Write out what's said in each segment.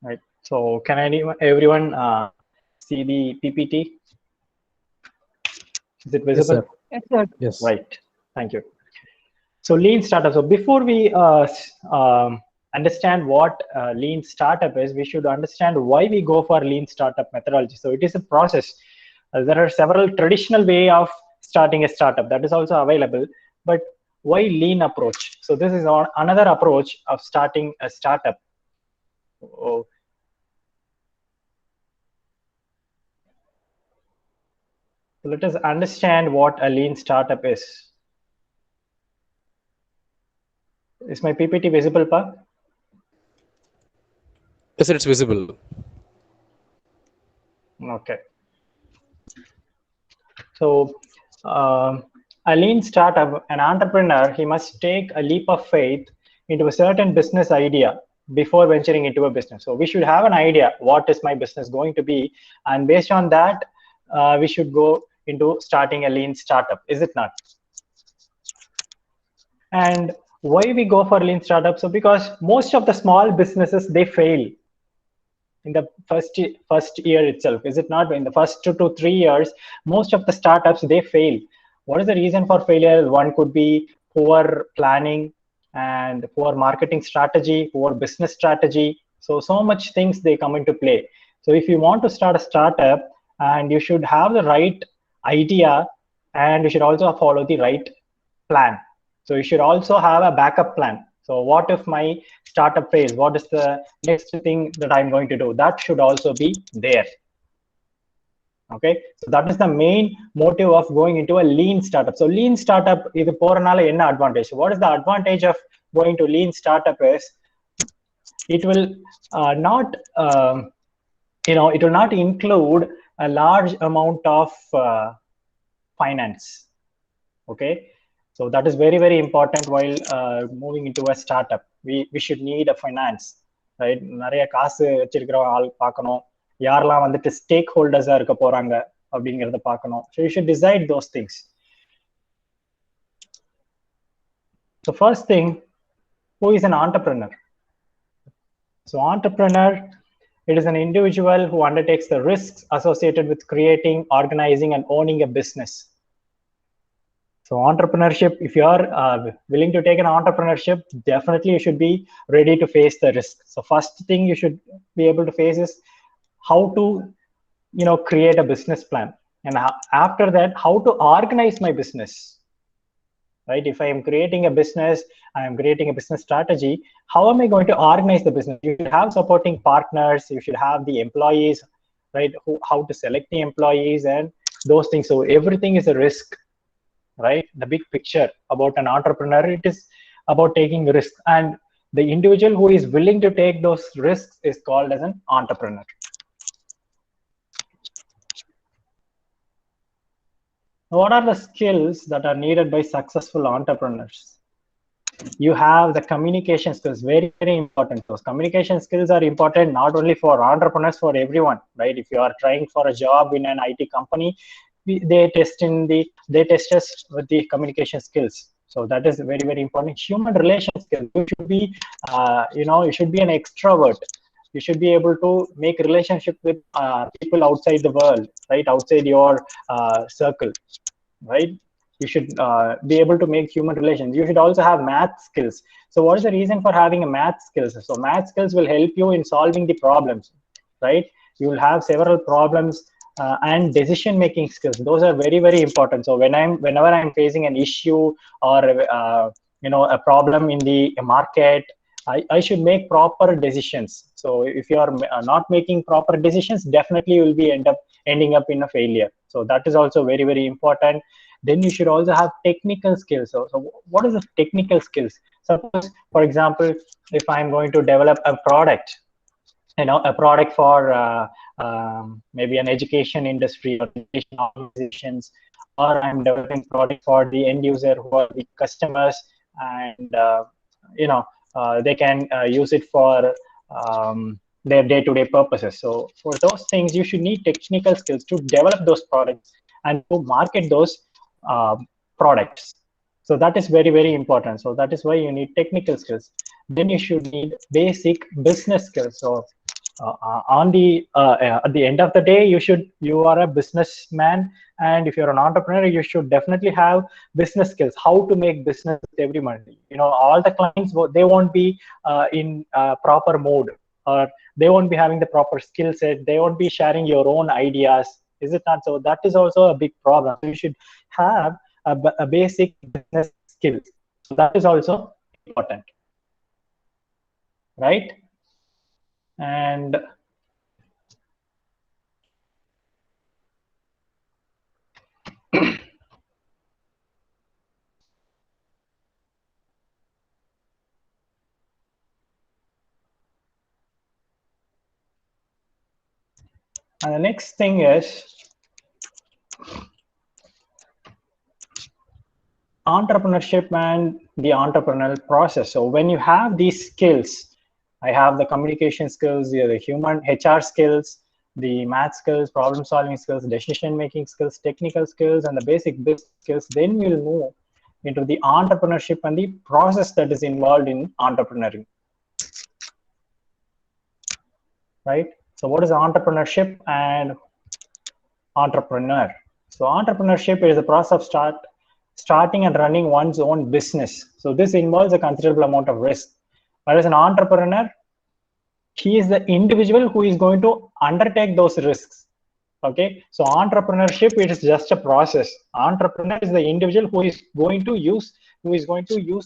Right. So can everyone see the PPT? Is it Yes, visible? sir. Yes, sir. Yes. Right. Thank you. So lean startup. So before we understand what lean startup is, we should understand why we go for lean startup methodology. So it is a process. There are several traditional way of starting a startup that is also available, but why lean approach? So this is another approach of starting a startup. Oh, so let us understand what a lean startup is. Is my PPT visible, Pa? Yes, sir, it's visible. Okay. So, a lean startup, an entrepreneur, he must take a leap of faith into a certain business idea before venturing into a business. So, we should have an idea what is my business going to be, and based on that, we should go into starting a lean startup. Is it not? And why we go for lean startup? So, because most of the small businesses they fail in the first year itself. Is it not? In the first 2 to 3 years, most of the startups they fail. What is the reason for failure? One could be poor planning and poor marketing strategy, poor business strategy. So much things they come into play. So if you want to start a startup, and you should have the right idea, and you should also follow the right plan. So you should also have a backup plan. So what if my startup phase? What is the next thing that I'm going to do? That should also be there. Okay, so that is the main motive of going into a lean startup. So lean startup இது போறனால என்ன advantage? What is the advantage of going to lean startup is it will not it will not include a large amount of finance. Okay, so that is very very important while moving into a startup. We should need a finance, right? நிறைய காசு வச்சிருக்கிற ஆள் பார்க்கணும், யாரெல்லாம் வந்துட்டு stack ஹோல்டர்ஸா இருக்க போறாங்க அப்படிங்கறத பார்க்கணும். So you should decide those things. So first thing, who is an entrepreneur? So entrepreneur, it is an individual who undertakes the risks associated with creating, organizing, and owning a business. So entrepreneurship, if you are willing to take an entrepreneurship, definitely you should be ready to face the risk. So first thing you should be able to face is how to create a business plan, and after that how to organize my business, right? If I am creating a business, I am creating a business strategy, how am I going to organize the business? You should have supporting partners, you should have the employees, right? How to select the employees and those things. So everything is a risk, right? The big picture about an entrepreneur, it is about taking risks, and the individual who is willing to take those risks is called as an entrepreneur. What are the skills that are needed by successful entrepreneurs? You have the communication skills, very very important. Those communication skills are important not only for entrepreneurs, for everyone, right? If you are trying for a job in an IT company, they test us with the communication skills. So that is very very important. Human relation skills, you should be you should be an extrovert. You should be able to make relationship with people outside the world, right? Outside your circle, right? You should be able to make human relations. You should also have math skills. So what is the reason for having a math skills? So math skills will help you in solving the problems, right? You will have several problems, and decision making skills, those are very very important. So whenever I'm facing an issue or a problem in the market, I should make proper decisions. So if you are not making proper decisions, definitely you will be ending up in a failure. So that is also very very important. Then you should also have technical skills. So what is the technical skills? Suppose, for example, if I'm going to develop a product, a product for maybe an education industry or education organizations, or I'm developing product for the end user who are the customers, and they can use it for their day-to-day purposes. So for those things, you should need technical skills to develop those products and to market those products. So that is very very important. So that is why you need technical skills. Then you should need basic business skills. So On the at the end of the day, you are a businessman, and if you're an entrepreneur, you should definitely have business skills, how to make business with every money. All the clients, they won't be in proper mode, or they won't be having the proper skill set, they won't be sharing your own ideas, is it not? So that is also a big problem. So you should have a basic business skills. So that is also important, right? And the next thing is entrepreneurship and the entrepreneurial process. So when you have these skills, I have the communication skills, the human HR skills, the math skills, problem solving skills, decision making skills, technical skills, and the basic business skills, then we'll move into the entrepreneurship and the process that is involved in entrepreneuring. Right? So what is entrepreneurship and entrepreneur? So entrepreneurship is the process of starting and running one's own business. So this involves a considerable amount of risk. Whereas an entrepreneur, he is the individual who is going to undertake those risks. Okay, so entrepreneurship, it is just a process. Entrepreneur is the individual who is going to use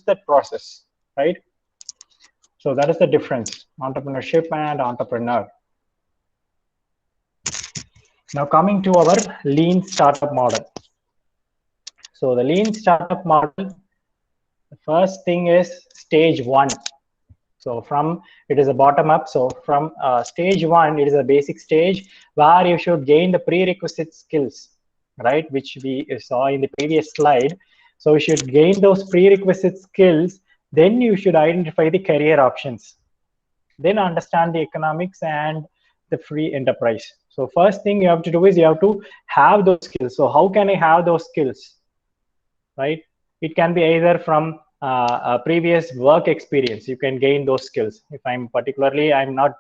that process, right? So that is the difference, entrepreneurship and entrepreneur. Now coming to our lean startup model. So the lean startup model, the first thing is stage one. So it is a bottom up. So from stage one, it is a basic stage where you should gain the prerequisite skills, right? Which we saw in the previous slide. So you should gain those prerequisite skills. Then you should identify the career options. Then understand the economics and the free enterprise. So first thing you have to do is you have to have those skills. So how can I have those skills, right? It can be either from a previous work experience. You can gain those skills. If I'm not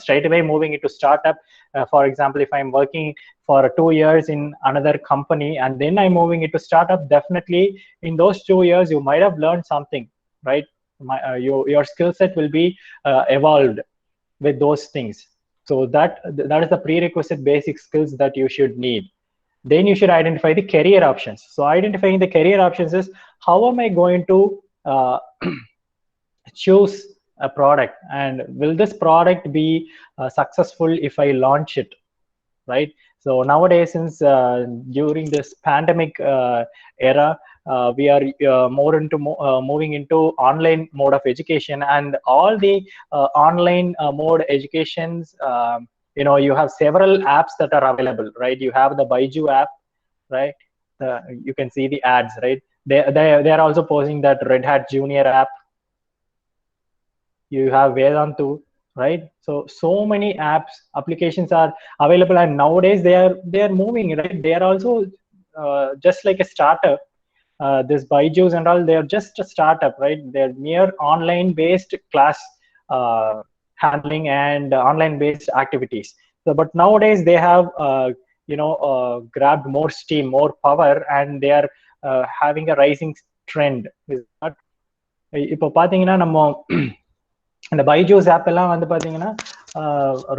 straight away moving into startup. For example, if I'm working for 2 years in another company and then I'm moving into startup, definitely in those 2 years you might have learned something, right? Your skill set will be evolved with those things. So that is the prerequisite basic skills that you should need. Then you should identify the career options. So identifying the career options is, how am I going to choose a product, and will this product be successful if I launch it, right? So nowadays, since during this pandemic era, we are more into moving into online mode of education, and all the online mode educations, you have several apps that are available, right? You have the Byju app, right? You can see the ads, right? They are also posting that Red Hat Junior app. You have Vedantu, right? So many applications are available, and nowadays they are moving, right? They are also just like a startup. This Byju's and all, they are just a startup, right? They're mere online based class handling and online based activities. So but nowadays they have grabbed more steam, more power, and they are having a rising trend. இப்போ பாத்தீங்கன்னா நம்ம இந்த Byju's app எல்லாம் வந்து பாத்தீங்கன்னா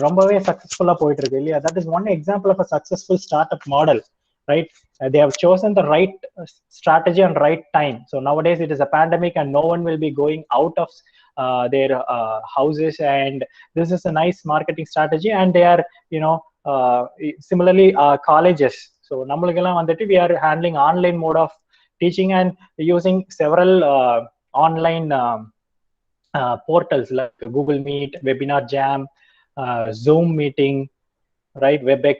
ரொம்பவே சக்சஸ்ஃபுல்லா போயிட்டு இருக்கு இல்லையா? That is one example of a successful start up model, right? They have chosen the right strategy and right time. So nowadays it is a pandemic and no one will be going out of their houses, and this is a nice marketing strategy. And they are similarly colleges. So nammalukella vandittu we are handling online mode of teaching and using several online portals like Google Meet, Webinar Jam, Zoom meeting, right? WebEx.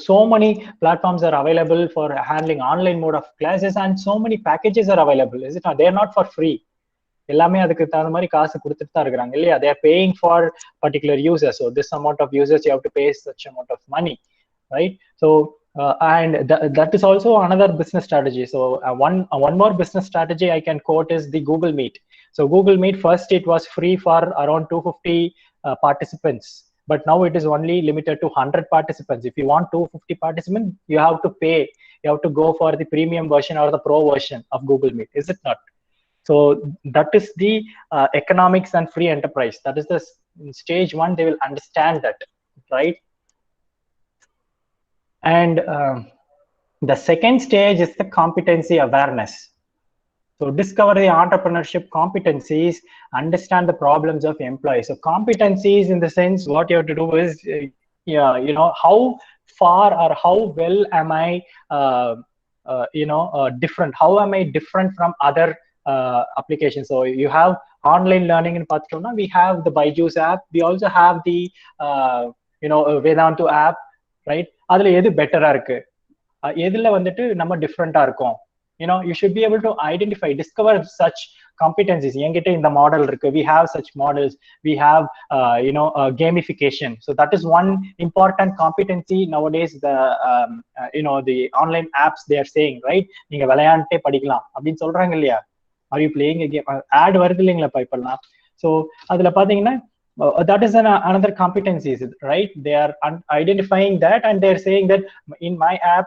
So many platforms are available for handling online mode of classes, and so many packages are available. Is it not? They are not for free. எல்லாமே அதுக்கு தகுந்த மாதிரி காசு கொடுத்துட்டு தான் இருக்கிறாங்க இல்லையா? They are paying for particular users. So this amount of users you have to pay such amount of money, right? So and that is also another business strategy. So one more business strategy I can quote is the Google Meet. So Google Meet, first it was free for around 250 participants. but now it is only limited to 100 participants. If you want 250 participants, you have to pay. You have to go for the premium version or the pro version of Google Meet, is it not? So that is the economics and free enterprise. That is the stage one. They will understand that, right? And the second stage is the competency awareness. So discover the entrepreneurship competencies, understand the problems of employees. So competencies, in the sense, what you have to do is, how far or how well am I, different? How am I different from other applications? So you have online learning in Patrona. We have the Byju's app. We also have the Vedantu app, right? Adula edu better ah irukku, edilla vandittu nama different ah irukom. You should be able to identify, discover such competencies. In the model, we have such models. We have gamification. So that is one important competency nowadays. The online apps, they are saying, right? Neenga vilayante padikalam appdin solranga illaya. Are you playing a game? Ad varudhu illingla paipalla. So adula pathina, that is another competencies, right? They are identifying that, and they're saying that in my app,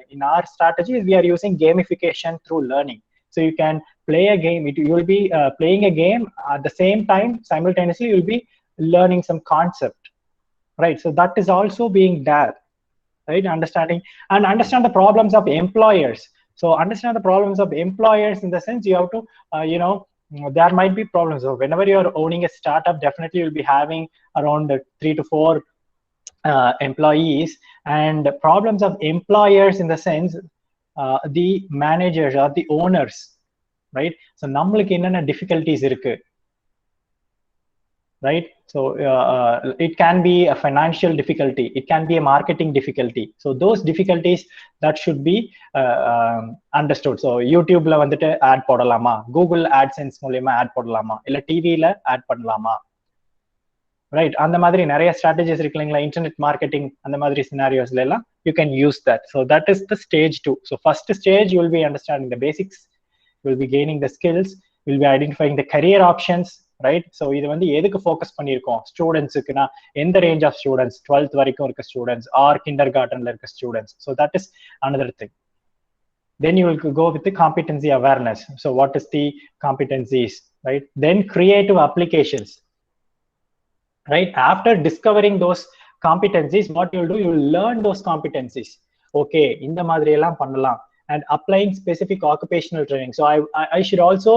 in our strategy, we are using gamification through learning. So you can play a game. You will be playing a game at the same time. Simultaneously, you will be learning some concept, right? So that is also being there, right? Understand the problems of employers. So understand the problems of employers, in the sense, you have to there might be problems. So whenever you're owning a startup, definitely you'll be having around 3 to 4 employees, and problems of employers, in the sense, the managers or the owners, right? So nammalukku enna difficulties irukku, right? So it can be a financial difficulty, it can be a marketing difficulty. So those difficulties, that should be understood. So YouTube la vandittu ad podalama, Google AdSense மூலமா ad podalama, illa TV la ad பண்ணலாமா, right? அந்த மாதிரி நிறைய strategies இருக்கு இல்லைங்களா, internet marketing அந்த மாதிரி scenariosல எல்லாம் you can use that. So that is the stage 2. So first stage, you will be understanding the basics, you will be gaining the skills, you will be identifying the career options, right? So இது வந்து எதுக்கு focus பண்ணியிருக்கோம், ஸ்டூடெண்ட்ஸுக்குன்னா எந்த range of students, 12th வரைக்கும் இருக்க students are kinder கார்டன்ல இருக்க students. So that is another thing. Then you will go with the competency awareness. So what is the competencies, right? Then creative applications, right? After discovering those competencies, what you will do, you will learn those competencies. Okay, இந்த மாதிரி எல்லாம் பண்ணலாம், and applying specific occupational training. So I should also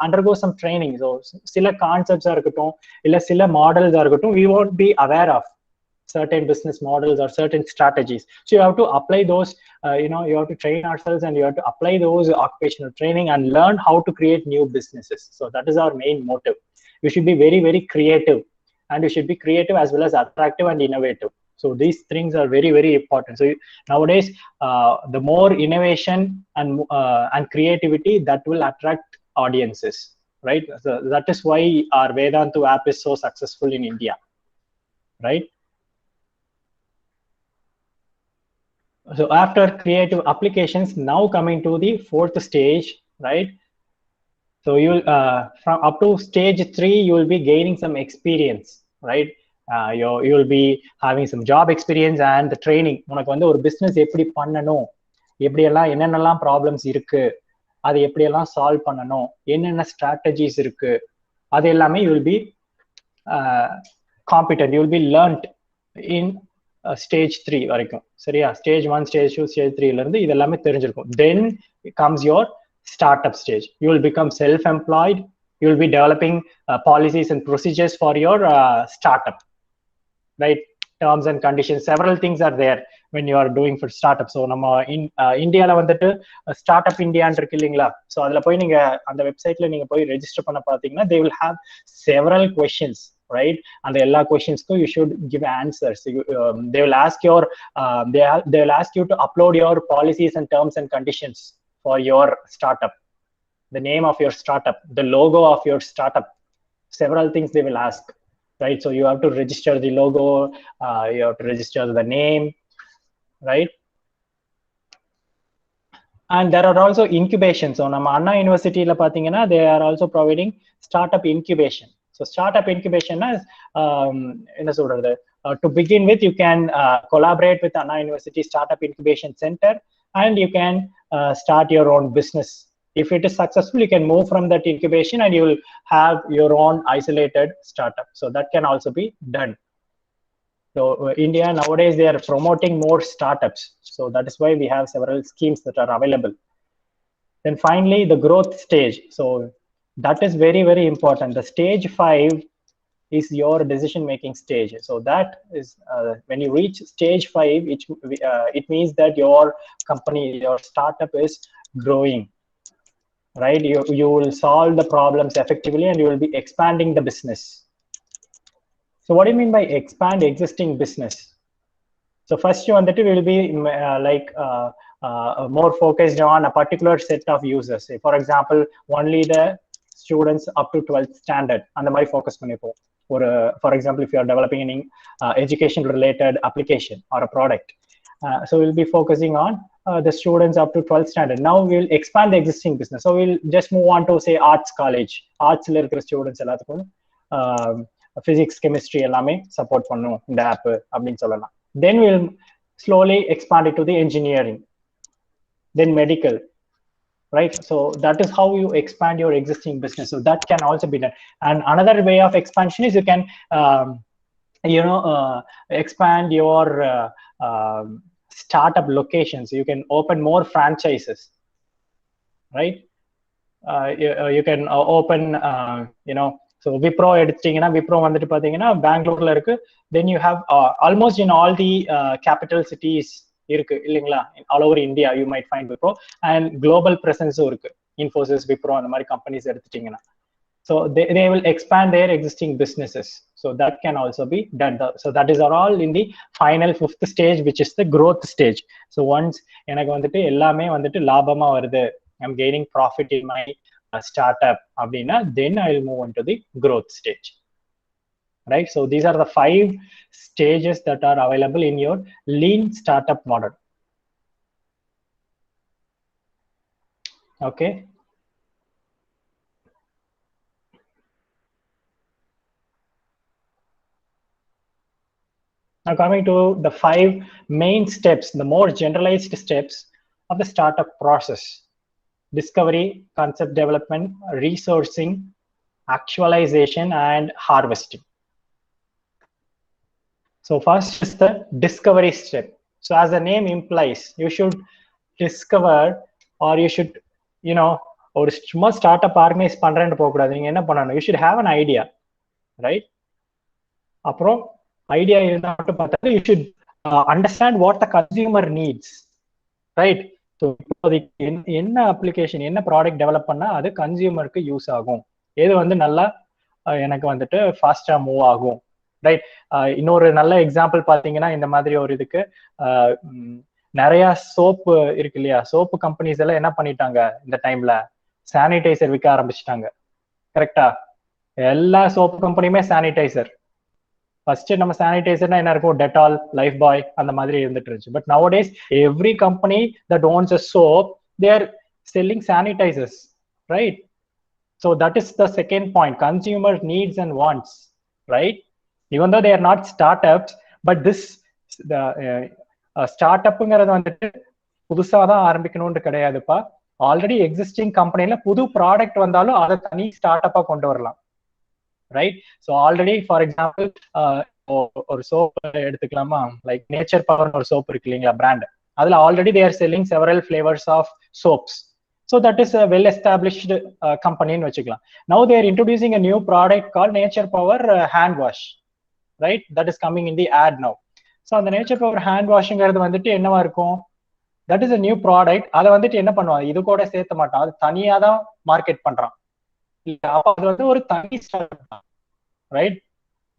undergo some training. So sila concepts are irukattum illa sila models are irukattum, we won't be aware of certain business models or certain strategies. So you have to apply those, you have to train ourselves, and you have to apply those occupational training and learn how to create new businesses. So that is our main motive. You should be very, very creative, and you should be creative as well as attractive and innovative. So these things are very, very important. So nowadays, the more innovation and creativity, that will attract audiences, right? So that is why our Vedantu app is so successful in India, right? So after creative applications, now coming to the 4th stage, right? So you'll from up to stage 3, you will be gaining some experience, right? You will be having some job experience and the training. உனக்கு வந்து ஒரு business எப்படி பண்ணணும், எப்படியெல்லாம் என்னென்னலாம் problems இருக்கு, அதை எப்படியெல்லாம் சால்வ் பண்ணணும், என்னென்ன ஸ்ட்ராட்டஜிஸ் இருக்கு, அது எல்லாமே you will be competent, you will be learnt in stage 3 வரைக்கும். சரியா? stage 1, stage 2, stage 3 ல இருந்து இது எல்லாமே தெரிஞ்சிருக்கும். Then comes your startup stage. You will become self-employed. You will be developing policies and procedures for your startup, right? Terms and conditions, several things are there when you are doing for startup. So நம்ம இந்தியால வந்துட்டு startup இந்தியான்னு இருக்கு இல்லைங்களா, so அதில் போய் நீங்க அந்த வெப்சைட்ல நீங்க போய் ரெஜிஸ்டர் பண்ண பார்த்தீங்கன்னா, they will have several questions, right? அந்த எல்லா questionsக்கும் you should give answers. They will ask your they will ask you to upload your policies and terms and conditions for your startup, the name of your startup, the logo of your startup, several things they will ask, right? So you have to register the logo, you have to register the name, right? And there are also incubations. So nama Anna University la pathina, they are also providing startup incubation. So startup incubation is to begin with, you can collaborate with Anna University Startup Incubation Center, and you can start your own business. If it is successful, you can move from that incubation and you will have your own isolated startup. So that can also be done. So India nowadays, they are promoting more startups. So that is why we have several schemes that are available. Then finally, the growth stage. So that is very, very important. The stage 5 is your decision-making stage. So that is when you reach stage 5, it means that your company, your startup is growing, right? You will solve the problems effectively and you will be expanding the business. So what do you mean by expand existing business? So first one that will be more focused on a particular set of users. Say, for example, only the students up to 12th standard and the மாதிரி focus பண்ணிப்போம். Or for example, if you are developing any education related application or a product, so we'll be focusing on the students up to 12th standard. Now we'll expand the existing business. So we'll just move on to say arts college. Arts la irukra students எல்லாத்துக்கும் physics, chemistry எல்லாமே support பண்ணும் இந்த app அப்படினு சொல்லலாம். Then we'll slowly expand it to the engineering, then medical, right? So that is how you expand your existing business. So that can also be done. And another way of expansion is you can expand your startup locations. You can open more franchises, right? You can open so Wipro எடுத்தீங்கன்னா Wipro வந்துட்டு பாத்தீங்கன்னா பெங்களூர்ல இருக்கு. Then you have almost in all the capital cities இருக்கு இல்லீங்களா? All over India you might find Wipro, and global presence இருக்கு. Infosys, Wipro அந்த மாதிரி companies எடுத்துட்டீங்கன்னா. So they will expand their existing businesses. So that can also be done. So that is all in the final 5th stage, which is the growth stage. So once எனக்கு வந்துட்டு எல்லாமே வந்துட்டு லாபமா வருது, I'm gaining profit in my startup abdina, then I will move on to the growth stage, right? So these are the 5 stages that are available in your lean startup model. Okay, now coming to the 5 main steps, the more generalized steps of the startup process: discovery, concept development, resourcing, actualization, and harvesting. So first is the discovery step. So as the name implies, you should discover, or you should, ஒரு சும்மா startup organise பண்றேன்னு போக கூடாது. நீங்க என்ன பண்ணணும்? You should have an idea, right? அப்புறம் idea இருந்தா மட்டும் பார்த்தா, you should understand what the consumer needs, right? So இப்போதைக்கு என்ன அப்ளிகேஷன், என்ன ப்ராடக்ட் டெவலப் பண்ணா அது கன்சியூமருக்கு யூஸ் ஆகும், எது வந்து நல்லா எனக்கு வந்துட்டு ஃபாஸ்டா மூவ் ஆகும், ரைட்? இன்னொரு நல்ல எக்ஸாம்பிள் பாத்தீங்கன்னா, இந்த மாதிரி ஒரு இதுக்கு நிறைய சோப்பு இருக்கு இல்லையா? சோப்பு கம்பெனிஸ் எல்லாம் என்ன பண்ணிட்டாங்க இந்த டைம்ல? சானிடைசர் விற்க ஆரம்பிச்சிட்டாங்க, கரெக்டா? எல்லா சோப்பு கம்பெனியுமே சானிடைசர். ஃபர்ஸ்ட் நம்ம சானிடைசர்னா என்ன இருக்கும்? டெட்டால், லைஃப் பாய் அந்த மாதிரி இருந்துட்டு இருந்துச்சு. But nowadays every company that ones a soap, they are selling sanitisers, right? So that is the second point: consumer needs and wants, right? Even though they are not startups, but this the startup-ங்கிறது வந்துட்டு புதுசா தான் ஆரம்பிக்கணும்னு கிடையாதுப்பா. Already existing கம்பெனில புது product வந்தாலும் அதை தனி ஸ்டார்ட்-அப்பா கொண்டு வரலாம், right? So already for example ஒரு சோப் எடுத்துக்கலாமா? லைக் நேச்சர் பவர் ஒரு சோப் இருக்கு இல்லைங்களா, பிராண்ட். அதுல already they are selling several flavors of soaps. So that is a well-established company in vachikalam. Now they are introducing a new product called Nature Power hand wash, right? That is coming in the ad now. So the Nature Power hand washங்கிறது வந்துட்டு என்னவா இருக்கும்? That is a new product. அதை வந்துட்டு என்ன பண்ணுவாங்க? இது கூட சேர்த்த மாட்டான், அது தனியா தான் மார்க்கெட் பண்றான். அப்ப அது வந்து ஒரு தனி start, right?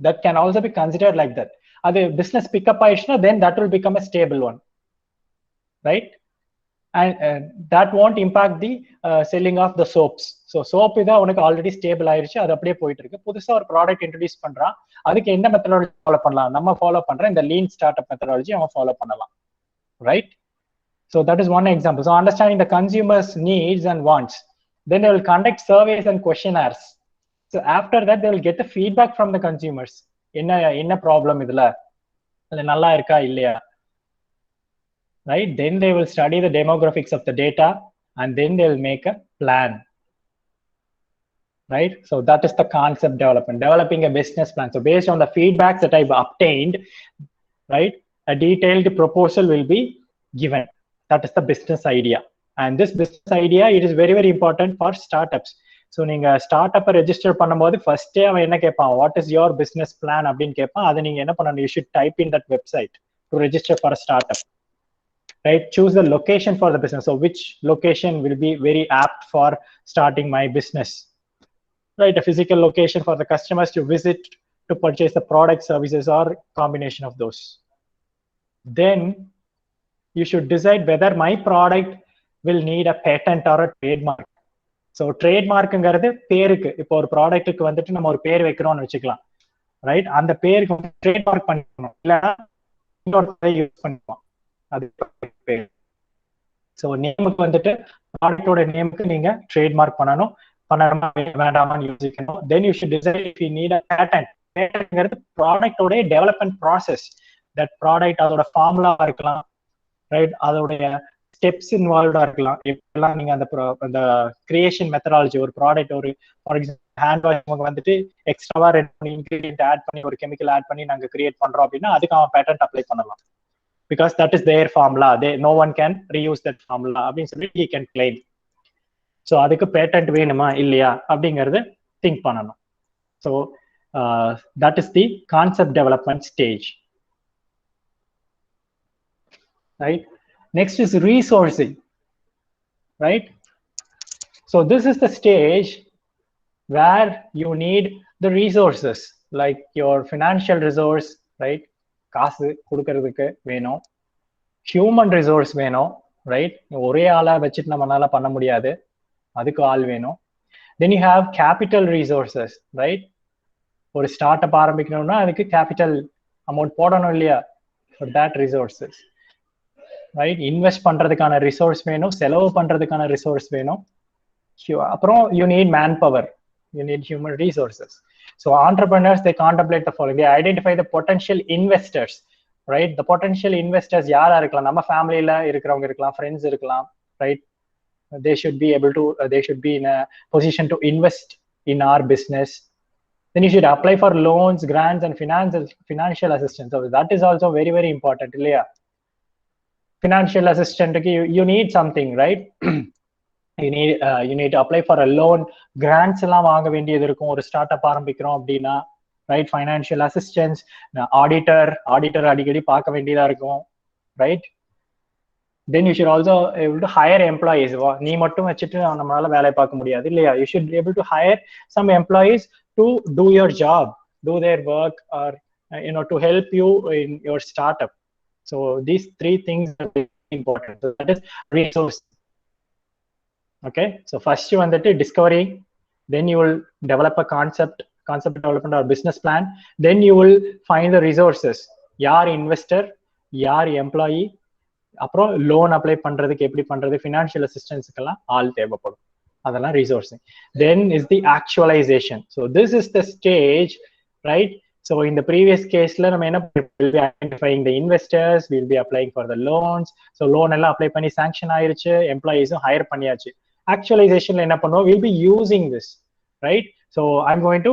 That can also be considered like that. அது பிசினஸ் பிக்கப் ஆயிடுச்சுன்னா then that will become a stable one, right? And that won't impact the selling of the soaps. So soap இதான் உனக்கு ஆல்ரெடி ஸ்டேபிள் ஆயிருச்சு, அது அப்படியே போயிட்டு இருக்கு. புதுசா ஒரு ப்ராடக்ட் இன்ட்ரோடியூஸ் பண்றான், அதுக்கு என்ன மெத்தடாலஜி ஃபாலோ பண்ணலாம்? நம்ம ஃபாலோ பண்ற இந்த லீன் ஸ்டார்ட்அப் மெத்தடாலஜி அவன் ஃபாலோ பண்ணலாம், right? So that is one example. So understanding the consumers' needs and wants. Then they will conduct surveys and questionnaires. So after that, they will get the feedback from the consumers. Enna problem idla, adu nalla irka illaya, right? Then they will study the demographics of the data, and then they will make a plan, right? So that is the concept development, developing a business plan. So based on the feedbacks that I've obtained, right, a detailed proposal will be given. That is the business idea. And this business idea, it is very, very important for startups. So நீங்க start அப்பை register பண்ணும்போது ஃபர்ஸ்டே அவன் என்ன கேட்பான், what is your business plan அப்படின்னு கேட்பான். அதை நீங்க என்ன பண்ணணும், you should type in that website to register for start up, right? Choose the location for the business. So which location will be very apt for starting my business, right? A physical location for the customers to visit to purchase the product, services, or combination of those. Then you should decide whether my product will need a patent or a trademark. So ட்ரேட்மார்க்குங்கிறது பேருக்கு, இப்போ ஒரு ப்ராடக்ட்டுக்கு வந்துட்டு நம்ம ஒரு பேர் வைக்கிறோம்னு வச்சுக்கலாம், right? அந்த பேருக்கு ட்ரேட்மார்க் பண்ணிக்கணும், இல்லைன்னா இன்னொரு யூஸ் பண்ணிக்கலாம். அது பேர். ஸோ நேமுக்கு வந்துட்டு ப்ராடக்டோட நேமுக்கு நீங்க ட்ரேட்மார்க் பண்ணணும், பண்ணணுமா வேண்டாமான்னு யோசிக்கணும். Then you should decide if you need a patent. பேட்டன்ட்ங்கிறது ப்ராடக்டோட டெவலப்மெண்ட் ப்ராசஸ். தட் ப்ராடக்ட் அதோட ஃபார்முலா இருக்கலாம், ரைட்? அதோடைய ஸ்டெப்ஸ் இன்வால்வ்டா இருக்கலாம். எப்பெல்லாம் நீங்க அந்த கிரியேஷன் மெத்தடாலஜி, ஒரு ப்ராடக்ட், ஒரு ஃபார் எக்ஸாம்பிள் ஹேண்ட் வாஷ் வந்துட்டு எக்ஸ்ட்ராவா 2 இன்கிரீடியன்ட் ஆட் பண்ணி, ஒரு கெமிக்கல் ஆட் பண்ணி நாங்க கிரியேட் பண்றோம் அப்படின்னா அதுக்கு அவன் பேட்டன்ட் அப்ளை பண்ணலாம். Because that is their formula, no one can reuse that formula அப்படின்னு சொல்லி ஹி கேன் கிளைம். ஸோ அதுக்கு பேட்டன்ட் வேணுமா இல்லையா அப்படிங்கறது திங்க் பண்ணணும். So that is the concept development stage, right? Next is resourcing, right? So this is the stage where you need the resources, like your financial resource, right? காசு கொடுக்கறதுக்கு வேணும், human resource வேணும், right? ஒரே ஆளா வச்சுட்டு நம்மளால பண்ண முடியாது, அதுக்கு ஆள் வேணும். Then you have capital resources, right? ஒரு ஸ்டார்ட் அப் ஆரம்பிக்கணும்னா அதுக்கு கேபிட்டல் அமௌண்ட் போடணும் இல்லையா? for that resources, right? Invest பண்றதுக்கான ரிசோர்ஸ் வேணும், செலவு பண்றதுக்கான ரிசோர்ஸ் வேணும். அப்புறம் you need man power, you need human resources. So entrepreneurs, they contemplate the following. They identify the potential investors, right? The potential investors யாரா இருக்கலாம்? நம்ம ஃபேமிலியில இருக்கிறவங்க இருக்கலாம், ஃப்ரெண்ட்ஸ் இருக்கலாம், right? They should be able to, they should be in a position to invest in our business. Then you should apply for loans, grants, and financial assistance. So that is also very, very important, இல்லையா? Financial assistance, you need something, right? you need to apply for a loan. Grants எல்லாம் வாங்க வேண்டியது இருக்கும் ஒரு start up ஆரம்பிக்கிறோம் அப்படின்னா, right? Financial assistance, auditor அடிக்கடி பார்க்க வேண்டியதா இருக்கும், right? Then you should also able to hire employees. நீ மட்டும் வச்சுட்டு நம்மளால வேலை பார்க்க முடியாது இல்லையா? You should be able to hire some employees to do your job, do their work, or to help you in your start up. So these 3 things are very important. So that is resource. Okay, so first you want to discovery, then you will develop a concept development or business plan, then you will find the resources. யார் investor, யார் employee, அப்புறம் loan apply பண்றதுக்கு எப்படி பண்றது, financial assistance-க்கெல்லாம் ஆள் தேவைப்படும், அதெல்லாம் resourcing. Then is the actualization. So this is the stage, right? So in the previous case, we'll be identifying the investors, we'll be applying for the loans. So loan எல்லாம் apply பண்ணி sanction ஆயிருச்சு, employees hire பண்ணியாச்சு. Actualization ல என்ன பண்ணுவோம், we'll be using this, right? So I'm going to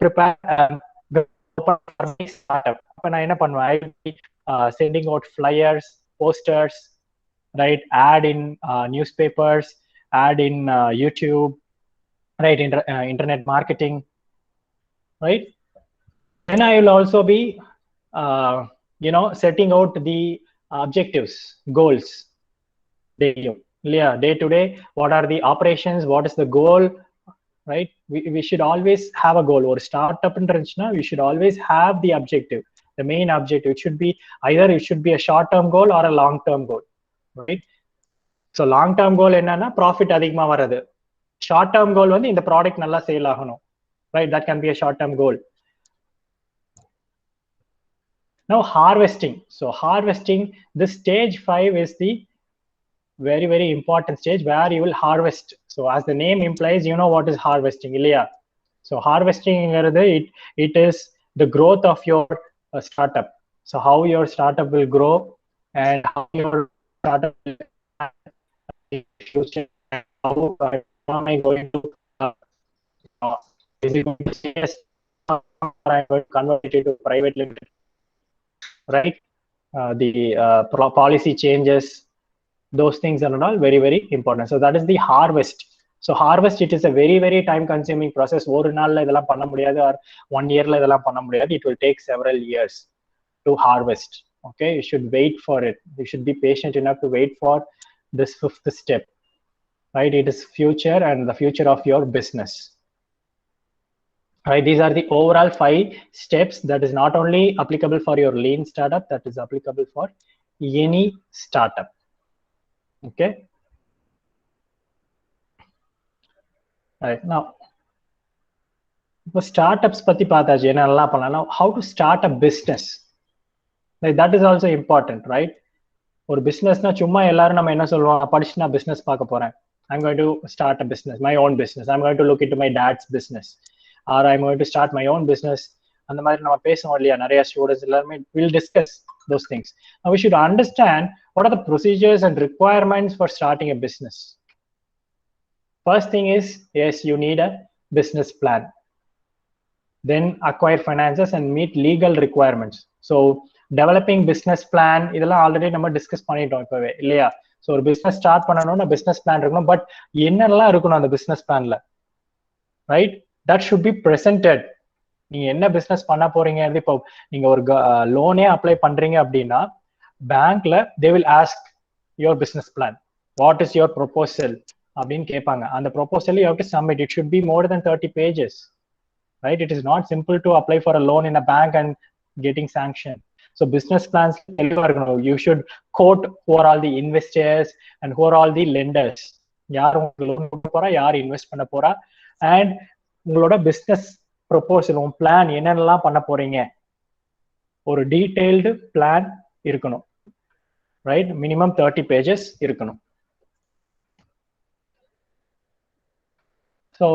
prepare for my startup. அப்ப நான் என்ன பண்ணுவேன், I will be sending out flyers, posters, right? Ad in newspapers, ad in YouTube, right? Internet marketing, right? Then I will also be, setting out the objectives, goals. Day to day, what are the operations? What is the goal? Right? We should always have a goal. Or startup industry, we should always have the objective, the main objective. It should be either a short-term goal or a long-term goal, right? So long-term goal enna profit adhigama varadu. Short-term goal வந்து இந்த product நல்லா sale ஆகணும், right? That can be a short-term goal. Now harvesting. So harvesting, this stage 5 is the very, very important stage where you will harvest. So as the name implies, you know what is harvesting, இல்லையா? So harvesting it is the growth of your startup. So how your startup will grow and how your startup will in the future, and how am I going to is it going to stay as or I'm going to convert it into private limited, right? The policy changes, those things are all very, very important. So that is the harvest. So harvest, it is a very, very time consuming process. Or 1 year it will take several years to harvest. Okay, you should wait for it. You should be patient enough to wait for this fifth step, right? It is future and the future of your business. Right, these are the overall 5 steps that is not only applicable for your lean startup, that is applicable for any startup. Okay. Right, now startups patti paathachi enna pannalam. Now how to start a business, like that is also important, right? Or business na chumma ellarum nama enna solluvom padichu na business paaka poren, I'm going to start a business, my own business, I'm going to look into my dad's business, or I'm going to start my own business. அந்த மாதிரி நம்ம பேசுவோம் இல்லையா, நிறைய students எல்லாருமே will discuss those things. Now we should understand what are the procedures and requirements for starting a business. First thing is, yes, you need a business plan. Then acquire finances and meet legal requirements. So developing business plan, இதெல்லாம் already நம்ம discuss பண்ணிட்டோம் இப்பவே இல்லையா. So ஒரு business start பண்ணணும்னா business plan இருக்கணும். But என்னெல்லாம் இருக்கணும் அந்த பிஸ்னஸ் பிளான்ல, right? That should be presented. நீங்க என்ன பிஸ்னஸ் பண்ண போறீங்க, இப்போ நீங்க ஒரு லோனே அப்ளை பண்றீங்க அப்படின்னா பேங்க்ல they will ask your business plan, what is your proposal அப்படின்னு கேட்பாங்க. அந்த proposal you have to submit. It should be more then 30 pages, right? It is not simple to apply for a loan in a bank and getting sanctioned. So business plans, you should quote who are all the investors and who are all the lenders. யார் உங்களுக்கு loan கொடுக்க போறா, யார் invest பண்ண போறா, and உங்களோட business proposal, உங்க plan என்னென்னலாம் பண்ண போறீங்க, ஒரு டீடைல்டு பிளான் இருக்கணும், ரைட்? மினிமம் 30 pages இருக்கணும். So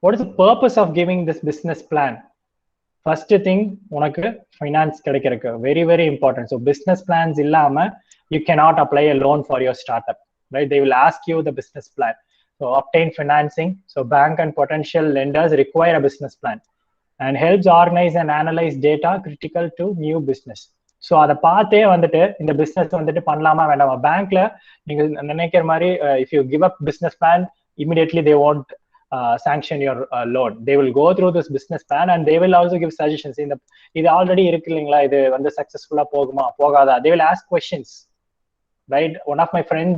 what is the purpose of giving this business plan? First thing, உனக்கு ஃபைனான்ஸ் கிடைக்கிறதுக்கு very, very important. So business plans இல்லாம you cannot apply a loan for your startup, right? They will ask you the business plan. So obtain financing. So bank and potential lenders require a business plan and helps organize and analyze data critical to new business. So அதை பார்த்தே வந்துட்டு இந்த business வந்துட்டு பண்ணலாமா வேண்டாமா. பேங்க்ல நீங்க நினைக்கிற மாதிரி if you give up business plan, immediately they won't sanction your loan. They will go through this business plan and they will also give suggestions. In the இது ஆல்ரெடி இருக்கு இல்லைங்களா, இது வந்து சக்சஸ்ஃபுல்லா போகுமா போகாதா, they will ask questions, right? One of my friends,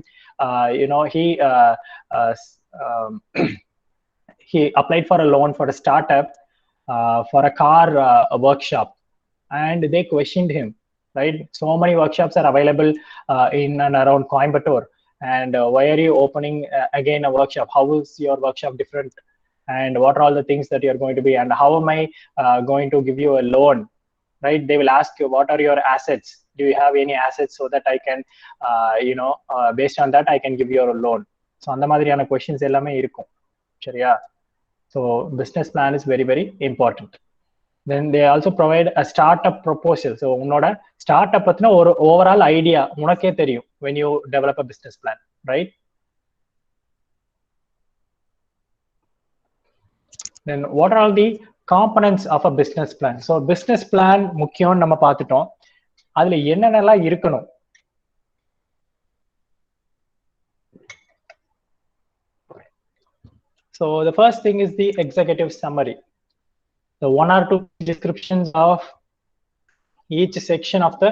he applied for a loan for a startup for a car workshop, and they questioned him, right? So many workshops are available in and around Coimbatore, and why are you opening again a workshop? How is your workshop different, and what are all the things that you're going to be, and how am I going to give you a loan, right? They will ask you what are your assets, do you have any assets, so that I can based on that I can give you a loan. So அந்த மாதிரியான questions எல்லாமே இருக்கும், சரியா? So business plan is very, very important. Then they also provide a startup proposal. So உன்னோட startup பத்தின ஒரு overall idea உனக்கே தெரியும் when you develop a business plan, right? Then what are all the components of a business plan? So business plan முக்கியம் நம்ம பார்த்துட்டோம். அதுல என்னென்னலாம் இருக்கணும்? So the first thing is the executive summary. So 1 or 2 descriptions of each section of the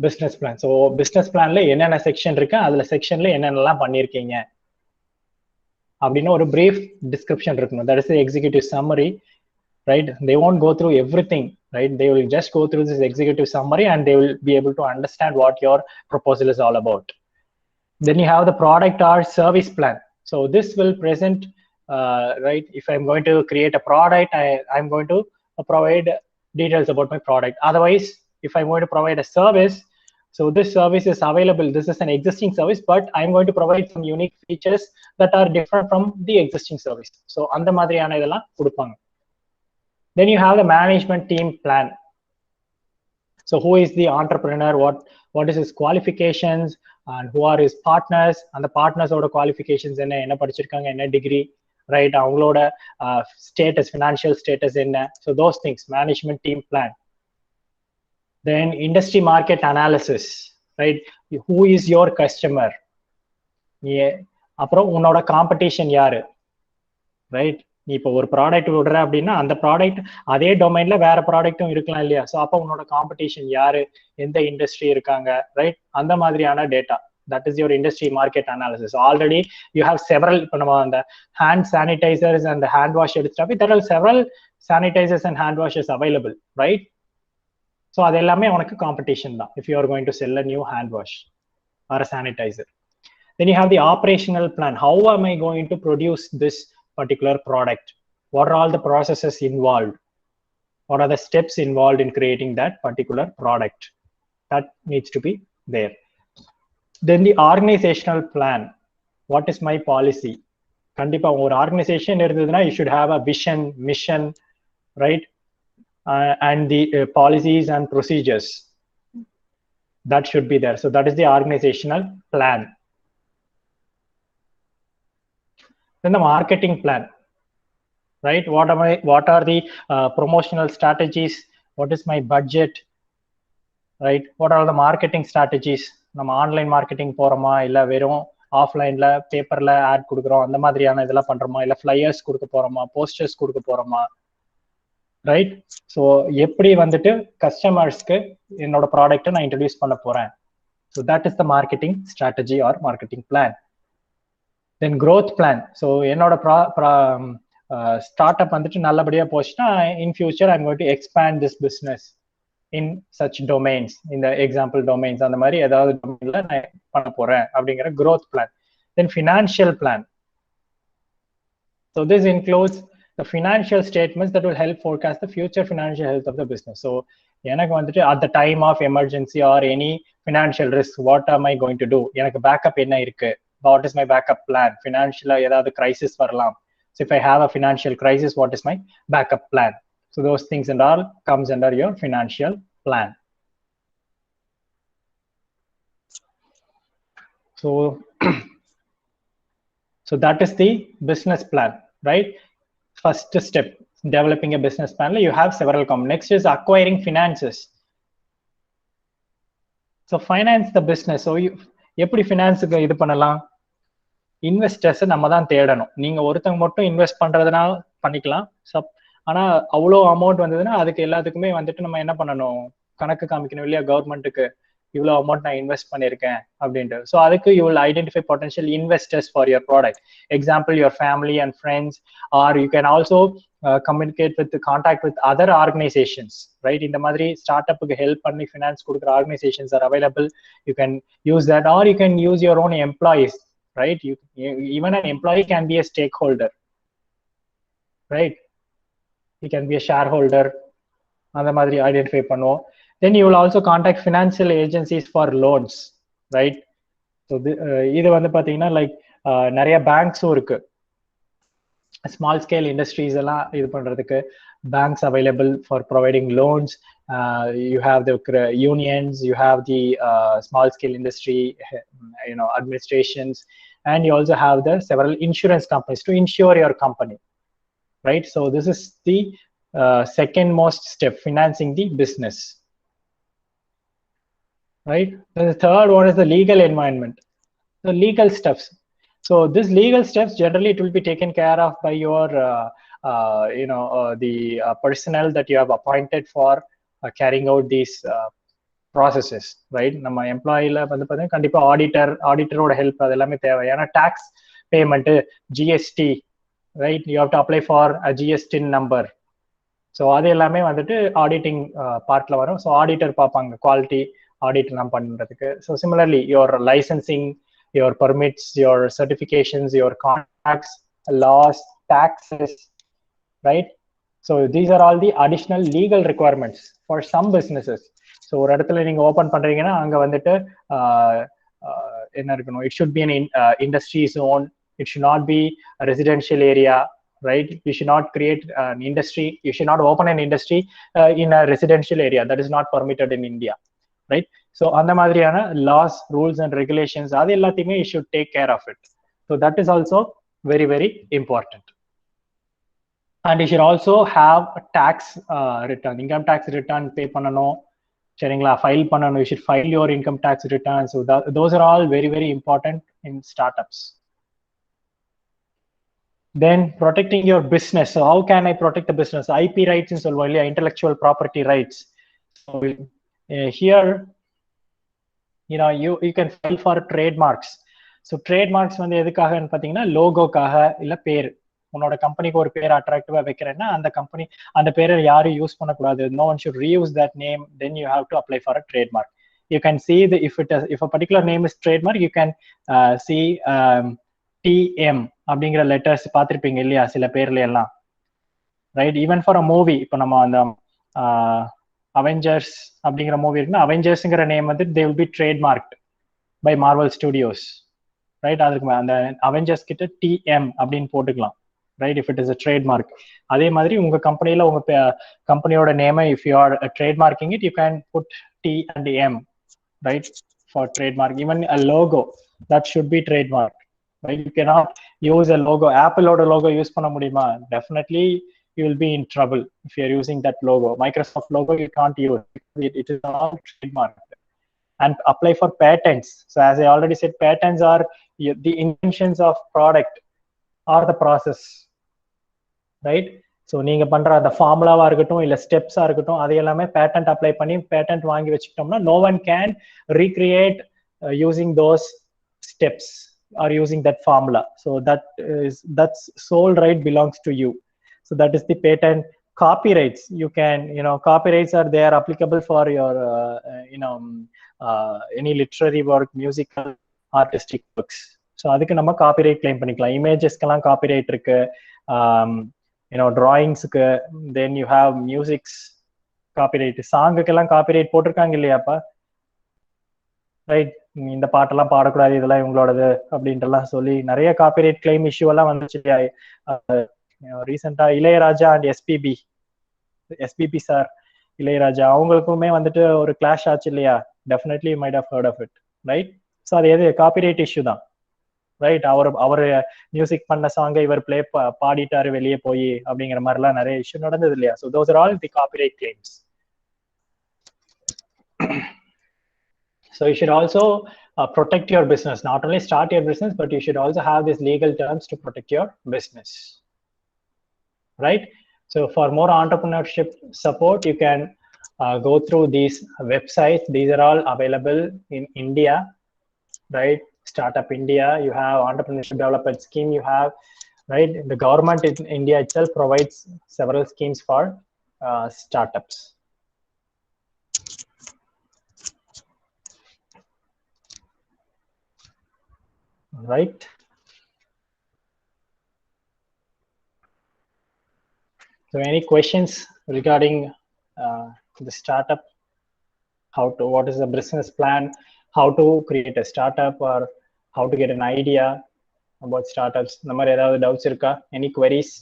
business plan. So business planல என்னென்ன section இருக்கு, அதுல செக்ஷன்ல என்னென்னலாம் பண்ணிருக்கீங்க அப்படின்னு ஒரு brief description இருக்கணும். That is the executive summary, right? They won't go through everything, right? They will just go through this executive summary and they will be able to understand what your proposal is all about. Then you have the product or service plan. So this will present, right? If I'm going to create a product, I'm going to provide details about my product. Otherwise, if I'm going to provide a service, So this service is available. This is an existing service, but I'm going to provide some unique features that are different from the existing service. So அந்த மாதிரியான இதெல்லாம் கொடுப்பாங்க. Then you have the management team plan. So who is the entrepreneur? What is his qualifications, and who are his partners? And the partners oda qualifications என்ன படிச்சிருக்காங்க, என்ன degree, right? அவங்களோட status, financial status என்ன? So those things, management team plan. Then industry market analysis, right? Who is your customer? அப்புறம் உன்னோட competition யாரு, right? நீ இப்போ ஒரு ப்ராடக்ட் விடுற அப்படின்னா அந்த ப்ராடக்ட் அதே டொமைன்ல வேற ப்ராடக்ட்டும் இருக்கலாம் இல்லையா? ஸோ அப்போ உன்னோட காம்படிஷன் யாரு, எந்த இண்டஸ்ட்ரி இருக்காங்க, ரைட்? அந்த மாதிரியான data, that is your industry market analysis. Already you have several, இப்போ நம்ம அந்த hand sanitisers and hand wash எடுத்துட்டா there are several sanitisers and hand washes available, right? So அது எல்லாமே உனக்கு காம்படிஷன் தான் if you are going to sell a new hand wash or a sanitizer. Then you have the operational plan. How am I going to produce this particular product? What are all the processes involved? What are the steps involved in creating that particular product? That needs to be there. Then the organizational plan. What is my policy? Kandipa or organization irundhuduna you should have a vision, mission, right? And the policies and procedures that should be there. So that is the organizational plan. Then the marketing plan, right? What are the promotional strategies? What is my budget, right? What are the marketing strategies? நம்ம online marketing போறோமா, இல்ல வெறும் ஆஃப்லைன்ல பேப்பர்ல add கொடுக்குறோம் அந்த மாதிரியான இதெல்லாம் பண்றோமா, இல்ல ஃபிளையர்ஸ் கொடுக்க போறோமா, போஸ்டர்ஸ் கொடுக்க போறோமா, ரைட்? ஸோ எப்படி வந்துட்டு கஸ்டமர்ஸ்க்கு என்னோட ப்ராடக்ட்டை நான் இன்ட்ரடியூஸ் பண்ண போறேன். So that is the marketing strategy or marketing plan. Then growth plan. So என்னோட ஸ்டார்ட் அப் வந்துட்டு நல்லபடியா போச்சுன்னா in future I'm going to expand this business in such domains, இந்த எக்ஸாம்பிள் டொமைன்ஸ் அந்த மாதிரி ஏதாவது டொமைன்ல நான் பண்ண போறேன் அப்படிங்கிற growth plan. Then financial plan. So this includes the financial statements that will help forecast the future financial health of the business. So எனக்கு வந்துட்டு at the time of emergency or any financial risk, what am I going to do? எனக்கு backup என்ன இருக்கு? What is my backup plan? Financial ஏதாவது crisis வரலாம். So if I have a financial crisis, what is my backup plan? So those things and all comes under your financial plan. So that is the business plan, right? First step, developing a business plan. You have several next is acquiring finances. So finance the business. So எப்படி ஃபினான்ஸுக்கு இது பண்ணலாம்? Investors நம்ம தான் தேடணும். நீங்க ஒருத்தங்க மட்டும் invest பண்றதுனா பண்ணிக்கலாம். ஆனா அவ்வளோ அமௌண்ட் வந்ததுன்னா அதுக்கு எல்லாத்துக்குமே வந்துட்டு நம்ம என்ன பண்ணணும், கணக்கு காமிக்கணும் இல்லையா கவர்மெண்ட்டுக்கு, இவ்வளோ அமௌண்ட் நான் இன்வெஸ்ட் பண்ணியிருக்கேன் அப்படின்ட்டு. ஸோ அதுக்கு you will identify potential investors for your product. Example your family and friends, are you can also communicate with contact with other organisations, right? இந்த மாதிரி ஸ்டார்ட் அப்புக்கு ஹெல்ப் பண்ணி ஃபினான்ஸ் கொடுக்குற organisations are available. You can use that, are you can use your own employees, right? Even an employee can be a stakeholder, right? He can be a shareholder. அந்த மாதிரி identify பண்ணுவோம். Then you will also contact financial agencies for loans, right? So இது வந்து பாத்தீங்கன்னா like நிறைய பேங்க்ஸும் இருக்கு. Small scale industries எல்லாம் இது பண்றதுக்கு banks available for providing loans. You have the unions, you have the small scale industry, administrations, and you also have the several insurance companies to insure your company, right? So this is the second most step, financing the business, right? Then the third one is the legal environment, the legal steps. So this legal steps generally it will be taken care of by your the personnel that you have appointed for carrying out these processes, right? நம்ம எம்ப்ளாயில வந்து பார்த்தீங்கன்னா கண்டிப்பா ஆடிட்டரோட help அது எல்லாமே தேவை. ஏன்னா tax payment, GST, right? You have to apply for a GSTIN number. So அது எல்லாமே வந்துட்டு ஆடிட்டிங் பார்ட்ல வரும். ஸோ ஆடிட்டர் பார்ப்பாங்க குவாலிட்டி ஆடிட் எல்லாம் பண்றதுக்கு. So similarly your licensing, your permits, your certifications, your contracts, laws, taxes, right? So these are all the additional legal requirements for some businesses. So ஒரு இடத்துல நீங்க ஓப்பன் பண்றீங்கன்னா அங்க வந்துட்டு என்ன இருக்கணும், it should be an industry zone, it should not be a residential area, right? You should not create an industry, you should not open an industry in a residential area. That is not permitted in India, right? So அந்த மாதிரியான laws, rules and regulations அது எல்லாத்தையுமே you should take care of it. So that is also very very important. And you should also have a tax return, income tax return pay பண்ணணும், சரிங்களா, file பண்ணணும். You should file your income tax returns. So those are all very very important in startups. Then protecting your business. So how can I protect the business? IP rights in சொல்லுவோம் இல்லையா, intellectual property rights. So here you can file for trademarks. So trademarks வந்து எதுக்காகன்னு பார்த்தீங்கன்னா லோகோக்காக இல்லை பேர், உன்னோட கம்பெனிக்கு ஒரு பேர் அட்ராக்டிவா வைக்கிறேன்னா அந்த கம்பெனி அந்த பேரை யாரும் யூஸ் பண்ணக்கூடாது. No one should reuse that name. Then you have to apply for a trademark. You can see if a particular name is trademark, you can see TM அப்படிங்கிற லெட்டர்ஸ் பார்த்துருப்பீங்க இல்லையா சில பேர்ல எல்லாம், right? Even for a movie, இப்போ நம்ம அந்த Avengers அப்படிங்கிற மூவி இருக்குன்னா அவெஞ்சர்ஸ்ங்கிற நேம் வந்து they will be trademarked by Marvel Studios, right? அதுக்கு அந்த அவெஞ்சர்ஸ் கிட்ட TM அப்படின்னு போட்டுக்கலாம், right? If it is a trademark. அதே மாதிரி உங்க கம்பெனில உங்க கம்பெனியோட நேமை if you are trademarking it, you can put T and M, right, for trademark. Even a logo that should be trademarked, right? You cannot use a logo, Apple oda logo use பண்ண முடியுமா? Definitely you will be in trouble if you are using that logo. Microsoft logo you can't use it, it is not trademarked. And apply for patents. So as I already said, patents are the inventions of product or the process, right? So நீங்கள் பண்ணுற அந்த ஃபார்முலாவாக இருக்கட்டும் இல்லை ஸ்டெப்ஸாக இருக்கட்டும் அது எல்லாமே patent apply பண்ணி patent வாங்கி வச்சுக்கிட்டோம்னா no one can recreate using those steps or using that formula. So that's sole right belongs to you. So that is the patent. Copyrights, you can, copyrights are there applicable for your any literary work, musical, artistic works. So அதுக்கு நம்ம copyright claim பண்ணிக்கலாம். இமேஜஸ்க்கெல்லாம் copyright இருக்கு, டிராயிங்ஸுக்கு, then you have musics copyright, சாங்குக்கெல்லாம் copyright போட்டிருக்காங்க இல்லையாப்பா, right? இந்த பாட்டெல்லாம் பாடக்கூடாது, இதெல்லாம் இவங்களோடது அப்படின்ட்டுலாம் சொல்லி நிறைய காப்பிரைட் கிளைம் இஷ்யூ எல்லாம் வந்துச்சு இல்லையா? ரீசெண்டா Ilaiyaraaja and SPB sir, Ilaiyaraaja அவங்களுக்குமே வந்துட்டு ஒரு கிளாஷ் ஆச்சு இல்லையா? Definitely you might have heard of it, right? So அது எது காப்பிரைட் இஷ்யூ தான், ரைட்? அவர் மியூசிக் பண்ண சாங்கை இவர் பாடிட்டாரு வெளியே போய் அப்படிங்கிற மாதிரிலாம் நிறைய இஷ்யூ நடந்தது இல்லையா? So those are all the copyright claims. So you should also protect your business. Not only start your business, but you should also have these legal terms to protect your business, right? So for more entrepreneurship support, you can go through these websites. These are all available in India, right? Startup India, you have Entrepreneurship Development Scheme, you have, right? The government in India itself provides several schemes for startups. Right? So any questions regarding the startup? What is the business plan? How to create a startup or how to get an idea about startups? இந்த மாதிரி ஏதாவது doubts இருக்கா? Any queries?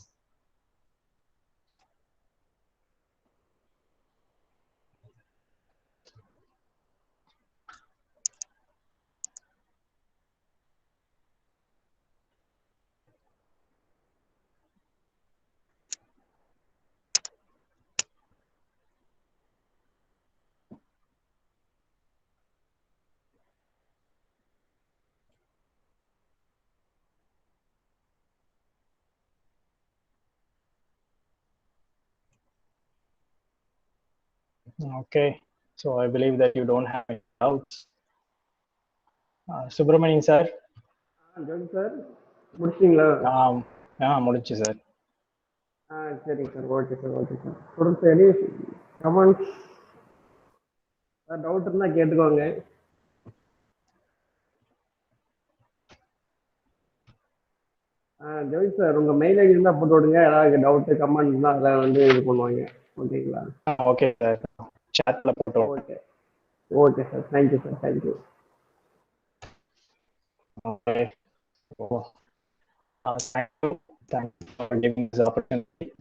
Okay, so I believe that you don't have any doubts. Subramanian sir. Sir முடிச்சிங்களா? முடிச்சு sir. சரிங்க sir, okay sir, okay sir. தொடர்ந்து any comments doubt இருந்தால் கேட்டுக்கோங்க. ஜெய் சார் உங்கள் மெயில் ஐடி இருந்தால் போட்டு விடுங்க. ஏதாவது டவுட்டு கமெண்ட் இருந்தால் அதில் வந்து இது பண்ணுவாங்க. ஓகேங்களா? ஓகே சார், சாட்ல போட்டு. Okay Okay, sir. Thank you, sir. Thank you. Okay. So, thank you. Thank you for giving this opportunity.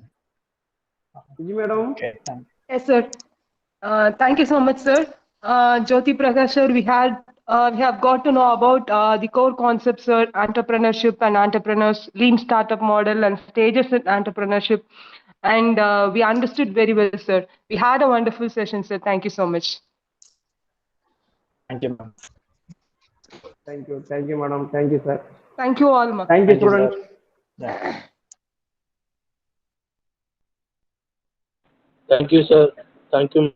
Ji madam. Okay. Thank Yes, sir. Thank you so much, sir. Jyoti Prakash, sir, we have got to know about the core concepts, sir, entrepreneurship and entrepreneurs, lean startup model, and stages in entrepreneurship. And we understood very well, sir. We had a wonderful session, sir. Thank you so much. you, ma'am. Thank you. Thank you, madam. Thank you, sir. Thank you all, ma. Thank you, Thank you, sir. students. Yeah. Thank you, sir. Thank you.